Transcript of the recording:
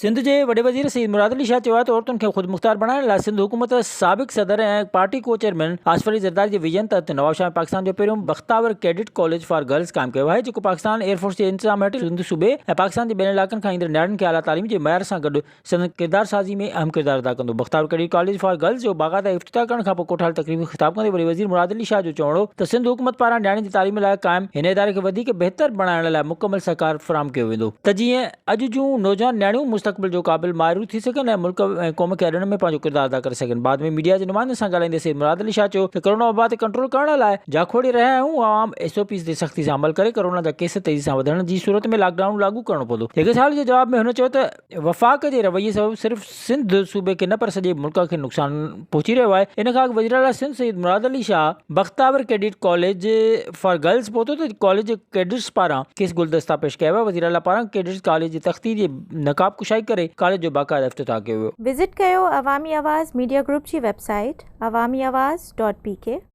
सिंध के वॾे वज़ीर सईद मुराद अली शाह चयो आहे त औरतुनि खे ख़ुद मुख़्तार बणाइण लाइ सिंध हुकूमत साबिक़ सदर ऐं पार्टी को चेयरमैन आसिफ अली ज़रदारी जे विजन तहत नवाब शाह में पाकिस्तान जो पहिरियों Bakhtawar cadet college for girls क़ाइमु कयो आहे, जेको पाकिस्तान एयरफोर्स जे इंतज़ाम हेठि सिंध सूबे ऐं पाकिस्तान जे ॿियनि इलाइक़नि खां ईंदड़ नियाणियुनि खे आला तालीम जे मयार सां गॾु संदन किरदार साज़ी में अहम किरदारु अदा कंदो। Bakhtawar cadet college for girls जो बाक़ायदा इफ़्तिताह करण खां पोइ कोठाल तक़रीब में ख़िताब कंदे वरी वज़ीर मुराद अली शाह जो चवणो त सिंध हुकूमत पारां नियाणियुनि जी तालीम लाइ क़ाइमु हिन इदारे खे वधीक बहितर बणाइण लाइ मुकमल सहकार फ़राहम कयो वेंदो त जीअं अॼु जूं नौजवान नियाणियूं मुस्तक़बिल जो क़ाबिल माहिरूं थी सघनि ऐं मुल्क ऐं क़ौम खे अॾण में पंहिंजो किरदारु अदा करे सघनि। बाद में मीडिया जे नुमाइंदनि सां ॻाल्हाईंदे सईद मुराद अली शाह चयो त कोरोना वबा ते कंट्रोल करण लाइ जाखोड़ी रहिया आहियूं। आवाम SOPs ते सख़्ती सां अमल करे कोरोना जा केस तेज़ी सां वधण जी सूरत में लॉकडाउन लागू करणो पवंदो। हिक सवाल जे जवाब में हुन चयो त वफ़ाक़ जे रवैये सबबि सिर्फ़ सिंध सूबे खे न पर सॼे मुल्क खे नुक़सान पहुची रहियो आहे। इन खां वज़ीर आला Sindh Syed Murad Ali Shah Bakhtawar cadet college for girls पहुतो त कॉलेज कैडेट्स पारां केस गुलदस्ता पेश कया विया। वज़ीर आला पारां कैडेट्स कॉलेज जी तख़्ती जी नक़ाब कुशाई करे कॉलेज जो बाक़ायदा इफ़्तिताह कयो वियो। विज़िट कयो अवामी आवाज़ मीडिया ग्रुप जी वेबसाइट awamiawaz.pk